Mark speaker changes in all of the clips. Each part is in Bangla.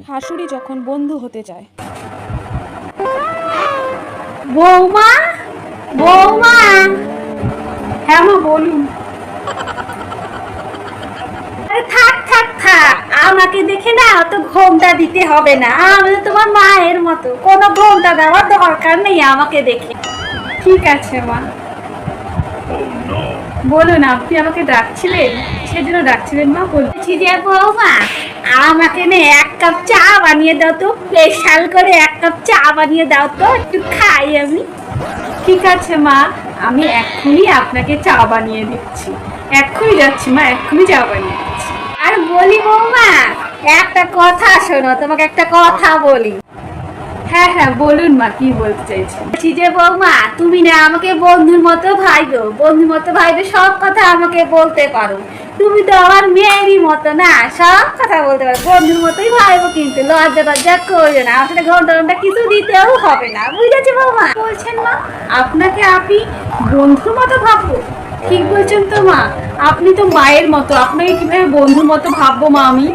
Speaker 1: শাশুড়ি যখন বন্ধু হতে চায়।
Speaker 2: বৌমা, বৌমা।
Speaker 1: হ্যাঁ মা বলুন।
Speaker 2: আরে থাক থাক থাক, আমাকে দেখে না অত ঘোমটা দিতে হবে না। আমি তো তোমার মায়ের মতো, কোনো ঘোমটা দেওয়ার দরকার নেই আমাকে দেখে।
Speaker 1: ঠিক আছে মা, বলুন আপনি আমাকে ডাকছিলেন, সেজন্য ডাকছিলেন মা?
Speaker 2: বলছি যে বৌমা, আমাকে না এক কাপ চা বানিয়ে দাও তো, স্পেশাল করে এক কাপ চা বানিয়ে দাও তো, একটু খাই আমি।
Speaker 1: ঠিক আছে মা, আমি এক্ষুনি আপনাকে চা বানিয়ে দিচ্ছি। এক্ষুনি যাচ্ছি মা, এক্ষুনি চা বানিয়ে দিচ্ছি।
Speaker 2: আর বলি বৌমা, একটা কথা শোনো, তোমাকে একটা কথা বলি।
Speaker 1: হ্যাঁ হ্যাঁ বলুন মা, কি বলতে চাইছেন?
Speaker 2: বলছি যে বৌমা, তুমি না আমাকে বন্ধুর মতো ভাইবো, বন্ধুর মতো ভাইবে সব কথা আমাকে বলতে পারো। তুমি তো আমার মেয়েরই মতো না, সব কথা বলতে পারো। বন্ধুর মতোই ভাইবো, কিন্তু লজ্জা টজ্জা করবে না, আসলে ঘন্টা ঘন্টা কিছু দিতেও হবে না, বুঝেছি বৌমা?
Speaker 1: বলছেন মা আপনাকে আমি বন্ধুর মতো ভাববো? ঠিক বলছেন তো মা, আপনি তো মায়ের মতো, আপনাকে কিভাবে বন্ধুর মতো ভাববো মা আমি?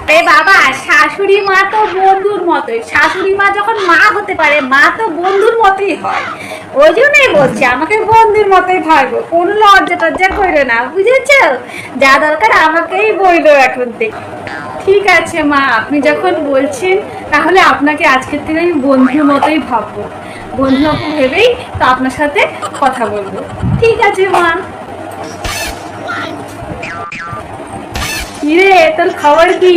Speaker 2: আরে বাবা, শাশুড়ি মা তো বন্ধুর মতোই। শাশুড়ি মা যখন মা হতে পারে, মা তো বন্ধুর মতোই হয়। ওই জন্যই বলছি আমাকে বন্ধুর মতোই ভাবো, কোনো লজ্জা টজ্জা করো না, বুঝেছো? যা দরকার আমাকেই বললো এখন থেকে।
Speaker 1: ঠিক আছে মা, আপনি যখন বলছেন তাহলে আপনাকে আজকের থেকে আমি বন্ধুর মতোই ভাববো। বন্ধু মতো ভেবেই তো আপনার সাথে কথা বলবো। ঠিক আছে মা। কিরে, তোর খবর কি?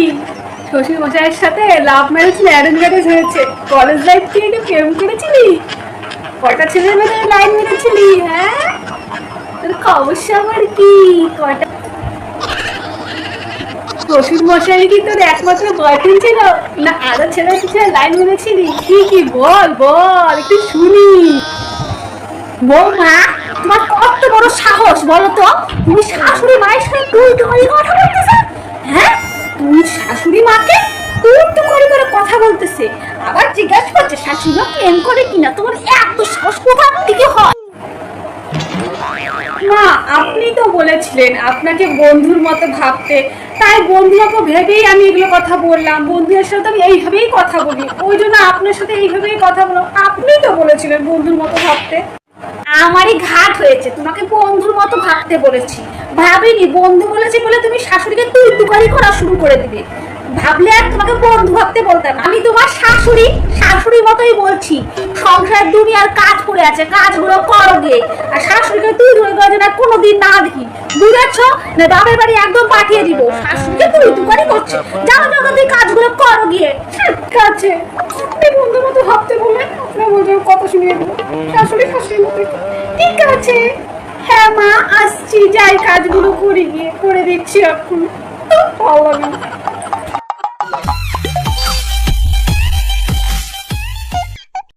Speaker 1: শ্বশুর মশাইয়ের সাথে লাভ ম্যারেজ না অ্যারেঞ্জ ম্যারেজ হয়েছে? কলেজ লাইফ থেকে কি প্রেম করেছিলি? কটা ছেলের মেয়ে লাইন মেরেছিলি? হ্যাঁ, তোর খবর সবার কি? কটা শ্বশুর মশাই কি তোর একমাত্র বয়ফ্রেন্ড ছিল, না আরো ছেলের পিছনে লাইন মেরেছিলি? কি কি বল বল, একটু শুনি।
Speaker 2: বৌমা, তোমার কত বড় সাহস বলো তো? তুমি শাশুড়ি মায়ের সাথে তুই করে কথা বলতেছো? হ্যাঁ, তুমি শাশুড়ি মাকে তুই করে কথা বলতেছে, আবার জিজ্ঞাসা করছে শাশুড়ি মা প্রেম করে কিনা। তোমার এত সাহস কোথা থেকে হয়?
Speaker 1: মা আপনি তো বলেছিলেন আপনাকে বন্ধুর মতো ভাবতে, তাই বন্ধুর মতো ভেবেই আমি এগুলো কথা বললাম। বন্ধুদের সাথে আমি এইভাবেই কথা বলি, ওই জন্য আপনার সাথে এইভাবেই কথা বললাম। আপনি তো বলেছিলেন বন্ধুর মতো ভাবতে।
Speaker 2: আমারই ঘাট হয়েছে, তোমাকে বন্ধুর মতো ভাবতে বলেছি। ভাবিনি বন্ধু বলেছি বলে তুমি শাশুড়িকে তুই তুকারি করা শুরু করে দিবে। ভাবলে আর তোমাকে বন্ধু ভাবতে বলতাম। আমি তোমার শাশুড়ি, শাশুড়ির মতোই বলছি। সংসার দুনিয়ার কাজ পড়ে আছে, কাজগুলো করো গিয়ে। আর শাশুড়িকে তুই ধরে করে না, কোনোদিন না দেখি। বুঝেছ না? বাপের বাড়ি একদম পাঠিয়ে দিব। শাশুড়িকে তুই তুকারি করছে, যাও যাও তুই কাজগুলো করো গিয়ে।
Speaker 1: ঠিক আছে, আপনি বন্ধুর মতো ভাবতে বললেন, আপনার বন্ধুর কথা শুনিয়ে দেবো। শাশুড়ি শাশুড়ি মতো। ঠিক আছে, হ্যাঁ মা আসছি, যাই কাজগুলো করে গিয়ে করে দিচ্ছি এখন। ভালো লাগে না।